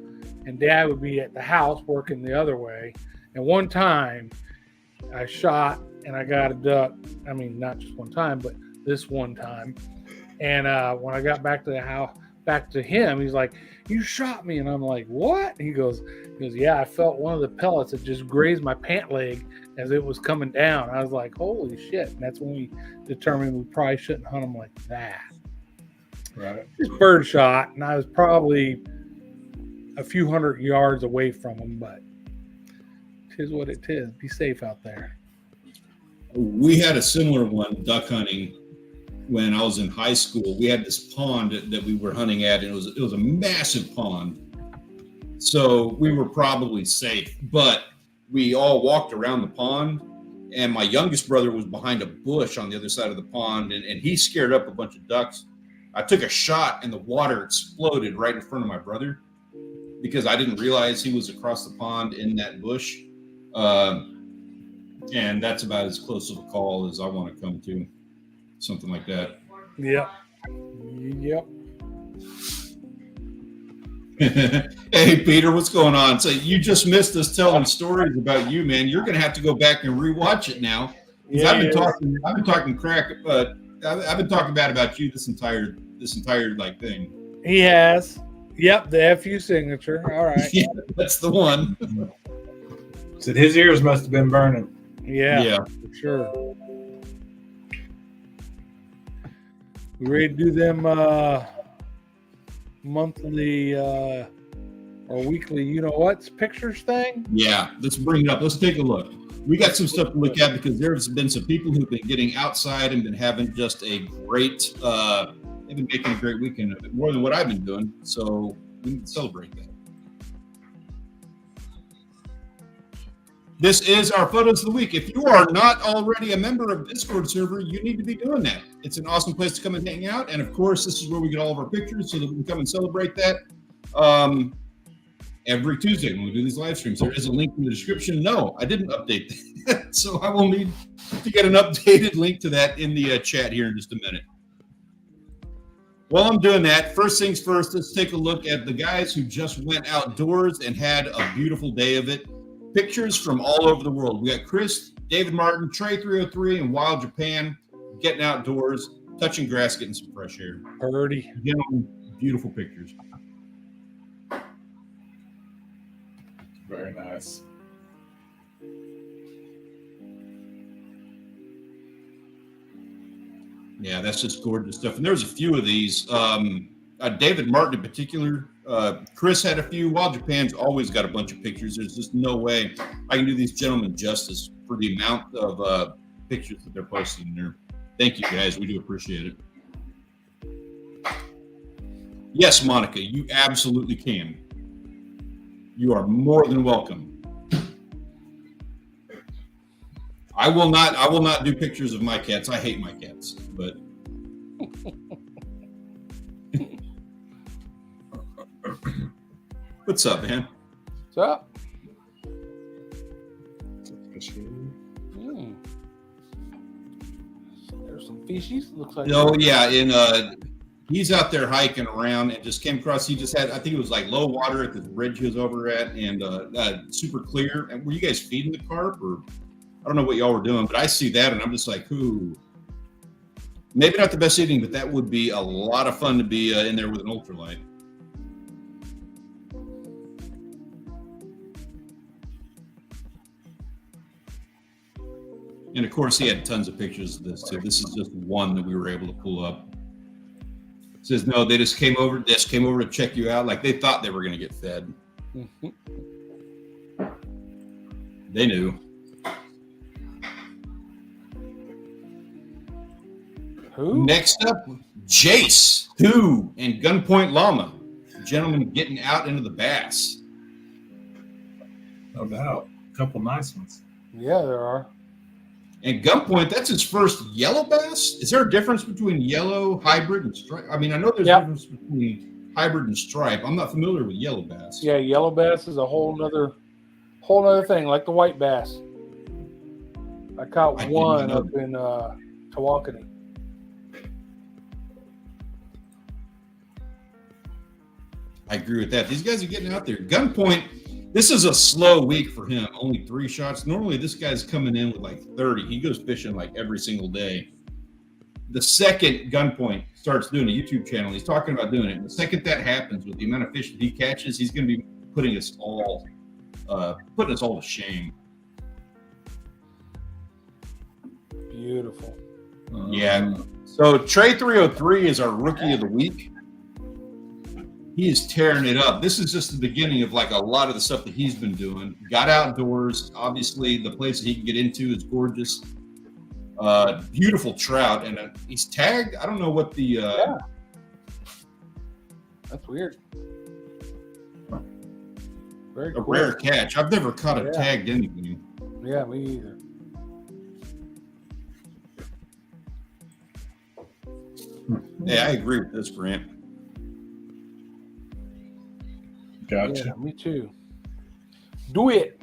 And Dad would be at the house working the other way. And one time I shot and I got a duck. I mean, not just one time, but this one time. And when I got back to the house, back to him, he's like, "You shot me." And I'm like, "What?" He goes, "Yeah, I felt one of the pellets that just grazed my pant leg as it was coming down." I was like, "Holy shit." And that's when we determined we probably shouldn't hunt them like that. Right. Just bird shot, and I was probably a few hundred yards away from him, but 'tis what it is. Be safe out there. We had a similar one, duck hunting, when I was in high school. We had this pond that we were hunting at, and it was a massive pond. So we were probably safe, but we all walked around the pond, and my youngest brother was behind a bush on the other side of the pond, and he scared up a bunch of ducks. I took a shot, and the water exploded right in front of my brother because I didn't realize he was across the pond in that bush. And that's about as close of a call as I want to come to, something like that. Yep. Hey, Peter, what's going on? So you just missed us telling stories about you, man. You're going to have to go back and rewatch it now. Yeah, I've been talking crap, but I've been talking bad about you this entire like thing. He has. Yep, the FU signature. All right. Yeah, that's the one. Said his ears must have been burning. Yeah, for sure. We ready to do them monthly or weekly, you know what's pictures thing? Yeah, let's bring it up. Let's take a look. We got some stuff to look at because there's been some people who've been getting outside and been having just a great, they've been making a great weekend of it, more than what I've been doing. So we need to celebrate that. This is our photos of the week. If you are not already a member of Discord server, you need to be doing that. It's an awesome place to come and hang out. And of course, this is where we get all of our pictures so that we can come and celebrate that. Every Tuesday when we do these live streams, there is a link in the description. No, I didn't update that. So I will need to get an updated link to that in the chat here in just a minute. While I'm doing that, first things first, let's take a look at the guys who just went outdoors and had a beautiful day of it. Pictures from all over the world. We got Chris, David Martin, Trey303, and Wild Japan getting outdoors, touching grass, getting some fresh air. Birdie. Gentlemen, beautiful pictures. Very nice. Yeah, that's just gorgeous stuff. And there's a few of these. David Martin in particular. Chris had a few. Wild Japan's always got a bunch of pictures. There's just no way I can do these gentlemen justice for the amount of pictures that they're posting in there. Thank you, guys. We do appreciate it. Yes, Monica, you absolutely can. You are more than welcome. I will not do pictures of my cats. I hate my cats, but what's up, man? What's up? There's some fishies. Looks like. Oh yeah, he's out there hiking around and just came across. He just had, I think it was like low water at this bridge he was over at, and super clear. And were you guys feeding the carp, or I don't know what y'all were doing, but I see that and I'm just like, ooh. Maybe not the best eating, but that would be a lot of fun to be in there with an ultralight. And of course, he had tons of pictures of this too. This is just one that we were able to pull up. It says, no, they just came over to check you out. Like they thought they were going to get fed. They knew. Who? Next up, Jace, who, and Gunpoint Llama. Gentlemen getting out into the bass. No doubt. A couple nice ones. Yeah, there are. And Gunpoint, that's his first yellow bass. Is there a difference between yellow, hybrid, and stripe? I mean, I know there's a difference between hybrid and stripe. I'm not familiar with yellow bass. Yeah, yellow bass is a whole nother thing, like the white bass. I caught one up in Tawakoni. I agree with that. These guys are getting out there. Gunpoint, this is a slow week for him. Only 3 shots. Normally, this guy's coming in with like 30. He goes fishing like every single day. The second Gunpoint starts doing a YouTube channel, he's talking about doing it. The second that happens, with the amount of fish that he catches, he's going to be putting us all to shame. Beautiful. Yeah. So Trey303 is our rookie of the week. He is tearing it up. This is just the beginning of like a lot of the stuff that he's been doing. Got outdoors. Obviously, the place that he can get into is gorgeous. Beautiful trout, and he's tagged. I don't know what the. Yeah. That's weird. Very a cool. rare catch. I've never caught a tagged anything. Yeah, me either. Yeah, I agree with this, Grant. Gotcha. Yeah, me too. Do it.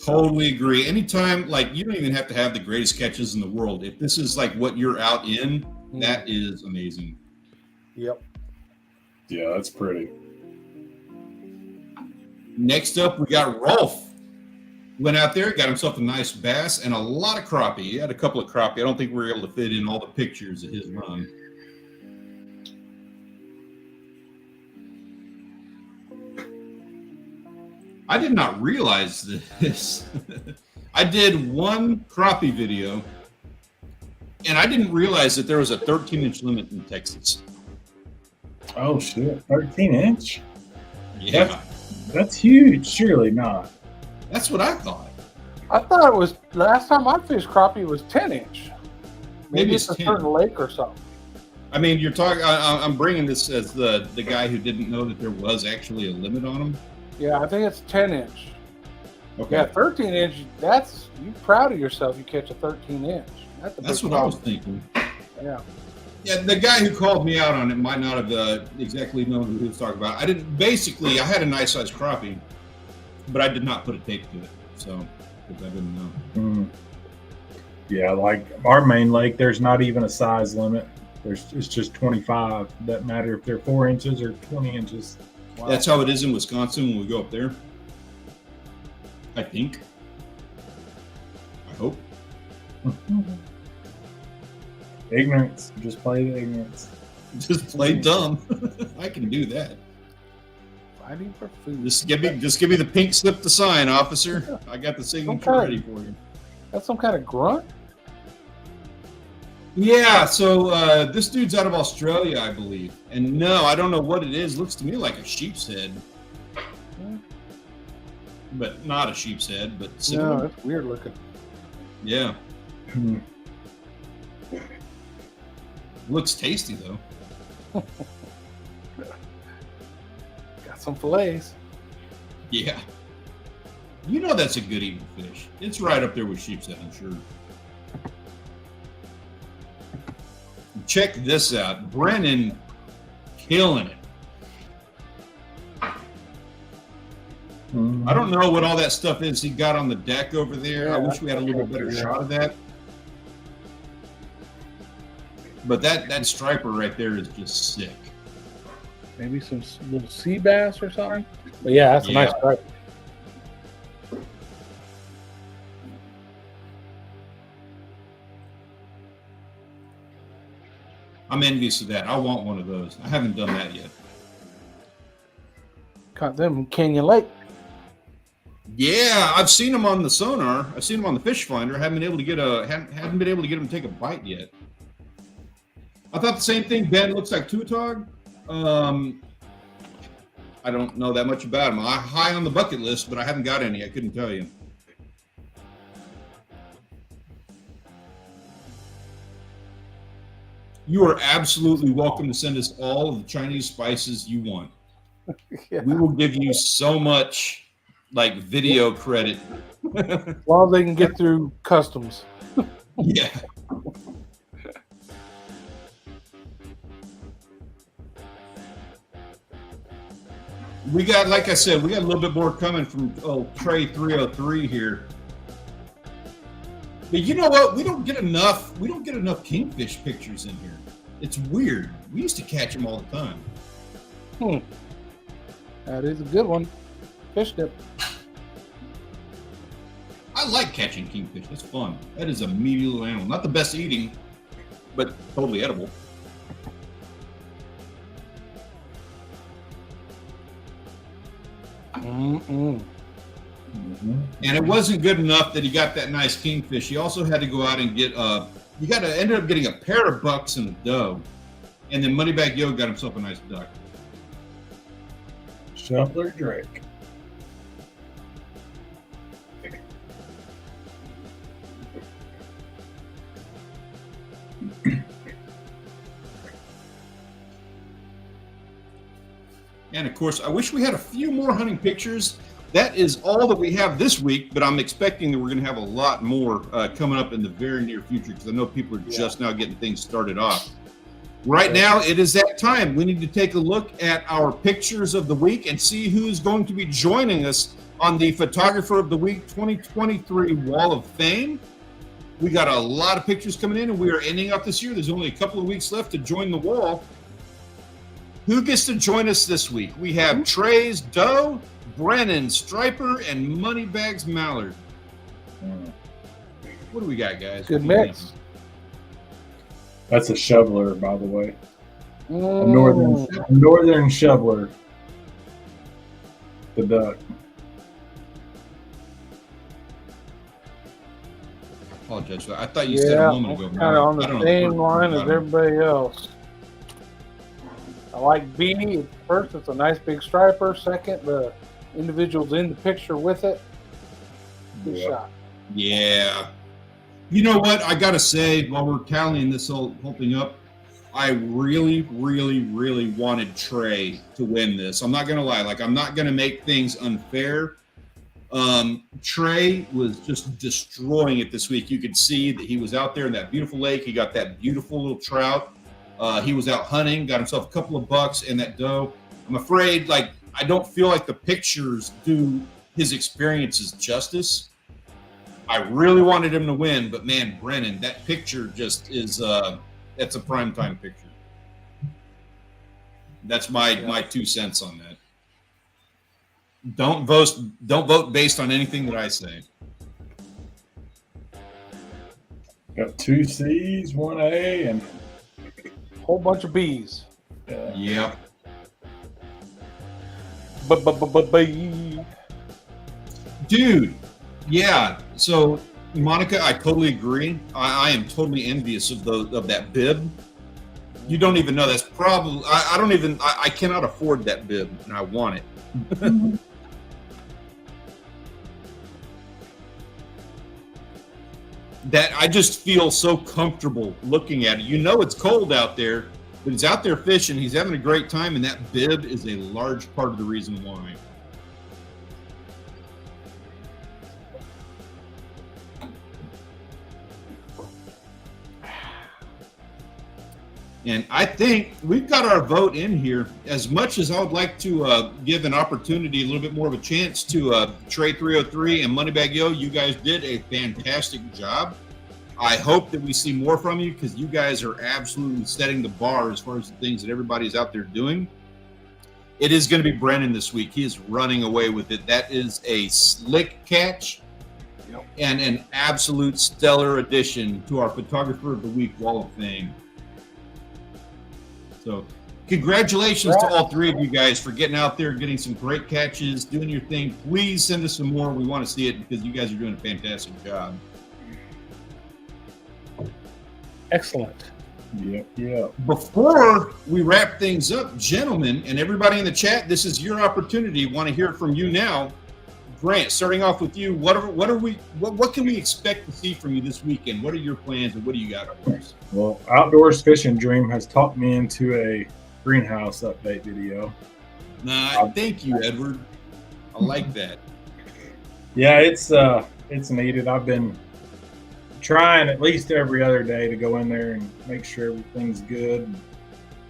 Totally agree. Anytime, like, you don't even have to have the greatest catches in the world. If this is like what you're out in, that is amazing. Yep. Yeah, that's pretty. Next up, we got Rolf. Went out there, got himself a nice bass and a lot of crappie. He had a couple of crappie. I don't think we were able to fit in all the pictures of his run. I did not realize this. I did one crappie video, and I didn't realize that there was a 13-inch limit in Texas. Oh shit, 13-inch? Yeah, That's huge. Surely not. that's what I thought. I thought it was last time I fished crappie was 10-inch. Maybe it's it's a 10. certain lake or something. I mean, you're talking. I'm bringing this as the guy who didn't know that there was actually a limit on them. Yeah, I think it's 10-inch. Okay, Yeah, 13-inch. That's you proud of yourself. You catch a 13-inch. that's what I was thinking. Yeah. Yeah, the guy who called me out on it might not have exactly known who he was talking about. I didn't. Basically, I had a nice sized crappie, but I did not put a tape to it, so because I didn't know. Yeah, like our main lake, there's not even a size limit. It's just 25. Doesn't matter if they're 4 inches or 20 inches. Wow. That's how it is in Wisconsin when we go up there. I think. I hope. Ignorance. Just play the ignorance. Just play dumb. I can do that. Fighting for food. Just give me the pink slip to sign, officer. I got the signature Okay. ready for you. That's some kind of grunt. Yeah, so this dude's out of Australia, I believe. And no, I don't know what it is. Looks to me like a sheep's head. But not a sheep's head, but No, similar. that's weird looking. Yeah. Looks tasty, though. Got some fillets. Yeah. You know that's a good eating fish. It's right up there with sheep's head, I'm sure. Check this out. Brennan killing it. I don't know what all that stuff is he got on the deck over there. Yeah, I wish we had a little bit better yeah. shot of that. But that striper right there is just sick. Maybe some little sea bass or something. But yeah, that's a Yeah. nice stripe. I'm envious of that. I want one of those. I haven't done that yet. Caught them in Canyon Lake. Yeah, I've seen them on the sonar. I've seen them on the fish finder. Haven't been able to get them to take a bite yet. I thought the same thing. Ben looks like Tutog. I don't know that much about him. I'm high on the bucket list, but I haven't got any. I couldn't tell you. You are absolutely welcome to send us all of the Chinese spices you want. Yeah. We will give you so much like video credit. As long as they can get through customs. Yeah. We got, like I said, we got a little bit more coming from Trey 303 here. But you know what? We don't get enough kingfish pictures in here. It's weird. We used to catch them all the time. That is a good one. Fish dip. I like catching kingfish. That's fun. That is a meaty little animal. Not the best eating, but totally edible. Mm-mm. And it wasn't good enough that he got that nice kingfish. He also had to go out and get ended up getting a pair of bucks and a doe. And then Moneybag Yo got himself a nice duck. Shoveler Drake. And of course, I wish we had a few more hunting pictures. That is all that we have this week, but I'm expecting that we're going to have a lot more coming up in the very near future because I know people are just now getting things started off. Right now, it is that time. We need to take a look at our pictures of the week and see who's going to be joining us on the Photographer of the Week 2023 Wall of Fame. We got a lot of pictures coming in, and we are ending up this year. There's only a couple of weeks left to join the wall. Who gets to join us this week? We have Trey's Doe, Brennan Striper, and Moneybags Mallard. What do we got, guys? Good mix. That's a shoveler, by the way. A northern shoveler. The duck. I apologize for that. I thought you said a moment ago. Kind of on the same line as everybody else. I like B. First, it's a nice big striper. Second, the individual's in the picture with it. Good shot. Yeah. You know what? I got to say, while we're tallying this whole thing up, I really, really, really wanted Trey to win this. I'm not going to lie. Like, I'm not going to make things unfair. Trey was just destroying it this week. You could see that he was out there in that beautiful lake. He got that beautiful little trout. He was out hunting, got himself a couple of bucks and that doe. I'm afraid, like, I don't feel like the pictures do his experiences justice. I really wanted him to win, but man, Brennan, that picture just is, that's a primetime picture. That's my 2 cents on that. Don't vote based on anything that I say. Got 2 C's, 1 A, and Whole bunch of B's. Yep. B. Dude, yeah. So, Monica, I totally agree. I am totally envious of that bib. You don't even know. That's probably I cannot afford that bib, and I want it. That I just feel so comfortable looking at it. You know it's cold out there, but he's out there fishing. He's having a great time, and that bib is a large part of the reason why. And I think we've got our vote in here. As much as I would like to give an opportunity, a little bit more of a chance to Trey 303 and Moneybag Yo, you guys did a fantastic job. I hope that we see more from you because you guys are absolutely setting the bar as far as the things that everybody's out there doing. It is going to be Brennan this week. He is running away with it. That is a slick catch and an absolute stellar addition to our Photographer of the Week Wall of Fame. So congratulations to all three of you guys for getting out there, getting some great catches, doing your thing. Please send us some more. We want to see it because you guys are doing a fantastic job. Excellent. Yep. Before we wrap things up, gentlemen, and everybody in the chat, this is your opportunity. Want to hear it from you now. Grant, starting off with you, what can we expect to see from you this weekend? What are your plans and what do you got up there? Well, Outdoors Fishing Dream has talked me into a greenhouse update video. Thank you, Edward. I like that. Yeah, it's needed. I've been trying at least every other day to go in there and make sure everything's good.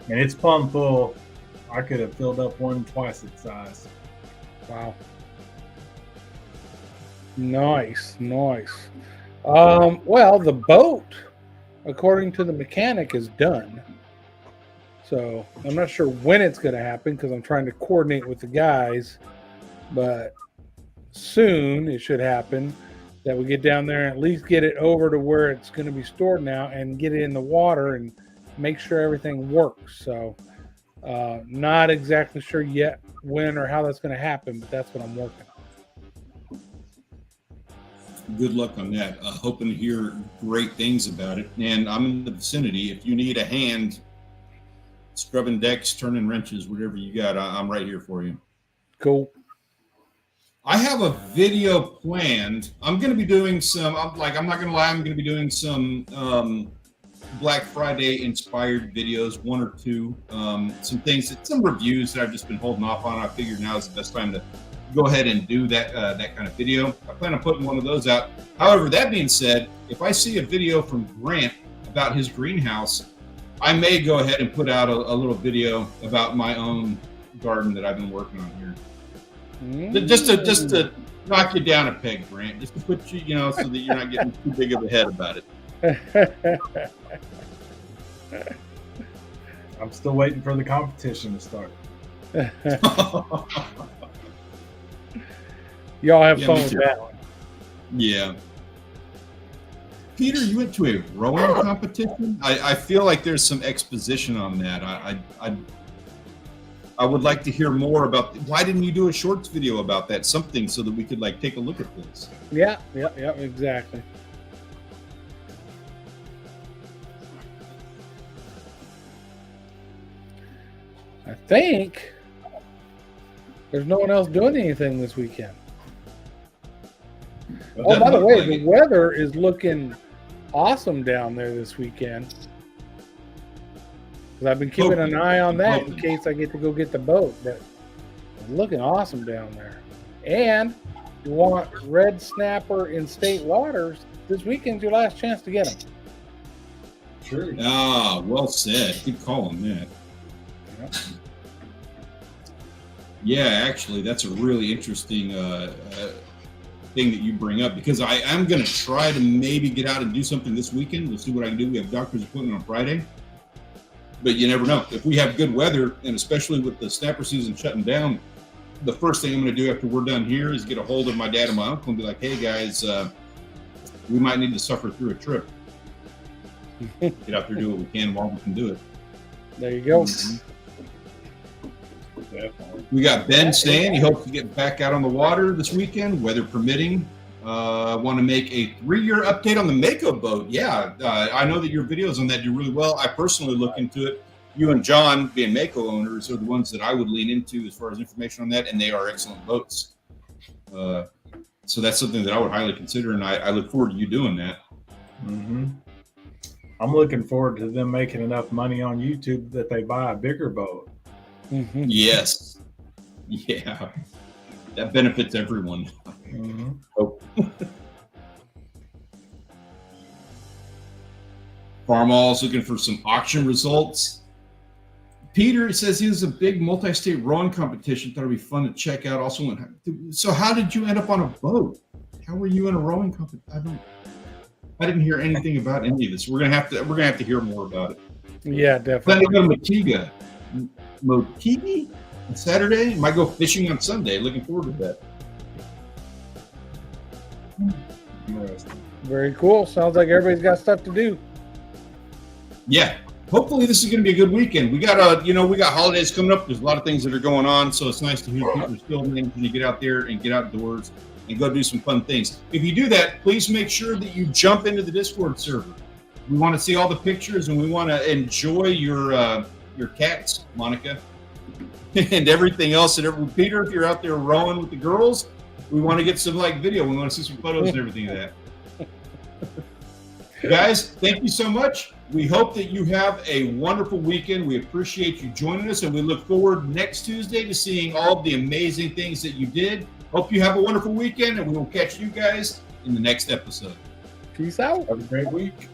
And it's plumb full. I could have filled up one twice its size. Wow. Nice. Well, the boat, according to the mechanic, is done. So I'm not sure when it's going to happen because I'm trying to coordinate with the guys. But soon it should happen that we get down there and at least get it over to where it's going to be stored now and get it in the water and make sure everything works. So not exactly sure yet when or how that's going to happen, but that's what I'm working on. Good luck on that. Hoping to hear great things about it. And I'm in the vicinity. If you need a hand scrubbing decks, turning wrenches, whatever you got. I'm right here for you. Cool. I have a video planned. I'm going to be doing some, I'm not going to lie, I'm going to be doing some Black Friday inspired videos, one or two, some things, some reviews that I've just been holding off on. I figured now is the best time to go ahead and do that kind of video. I plan on putting one of those out. However, that being said, if I see a video from Grant about his greenhouse, I may go ahead and put out a little video about my own garden that I've been working on here. Just to knock you down a peg, Grant. Just to put you, so that you're not getting too big of a head about it. I'm still waiting for the competition to start. Y'all have Yeah, fun me with too. that one. Yeah. Peter, you went to a rowing competition? I feel like there's some exposition on that. I would like to hear more about why didn't you do a shorts video about that? Something so that we could take a look at this. Yeah, exactly. I think there's no one else doing anything this weekend. Oh, by the way, the weather is looking awesome down there this weekend. 'Cause I've been keeping an eye on that in case I get to go get the boat. But it's looking awesome down there. And you want red snapper in state waters, this weekend's your last chance to get them. Sure. Ah, well said. Good call on that. Yep. Yeah, actually, that's a really interesting thing that you bring up, because I am going to try to maybe get out and do something this weekend. We'll see what I can do. We have a doctor's appointment on Friday. But you never know. If we have good weather, and especially with the snapper season shutting down, the first thing I'm going to do after we're done here is get a hold of my dad and my uncle and be like, hey, guys, we might need to suffer through a trip. Get out there, do what we can while we can do it. There you go. Definitely. We got Ben saying he hopes to get back out on the water this weekend, weather permitting. Want to make a 3-year update on the Mako boat. Yeah, I know that your videos on that do really well. I personally look into it. You and John, being Mako owners, are the ones that I would lean into as far as information on that, and they are excellent boats. So that's something that I would highly consider, and I look forward to you doing that. Mm-hmm. I'm looking forward to them making enough money on YouTube that they buy a bigger boat. Mm-hmm. Yes. Yeah. That benefits everyone. Mm-hmm. Oh. Farmall's looking for some auction results. Peter says he was a big multi-state rowing competition. Thought it'd be fun to check out. Also went. So how did you end up on a boat? How were you in a rowing competition? I didn't hear anything about any of this. We're gonna have to hear more about it. Yeah, Then definitely. I go to Motegi on Saturday. Might go fishing on Sunday. Looking forward to that. Interesting. Very cool. Sounds like everybody's got stuff to do. Yeah. Hopefully this is going to be a good weekend. We got we got holidays coming up. There's a lot of things that are going on, so it's nice to hear people are still managing to get out there and get outdoors and go do some fun things. If you do that, please make sure that you jump into the Discord server. We want to see all the pictures, and we want to enjoy your cats, Monica, and everything else. And Peter, if you're out there rowing with the girls, we want to get some video. We want to see some photos and everything of that. Guys, thank you so much. We hope that you have a wonderful weekend. We appreciate you joining us, and we look forward next Tuesday to seeing all of the amazing things that you did. Hope you have a wonderful weekend, and we will catch you guys in the next episode. Peace out. Have a great week.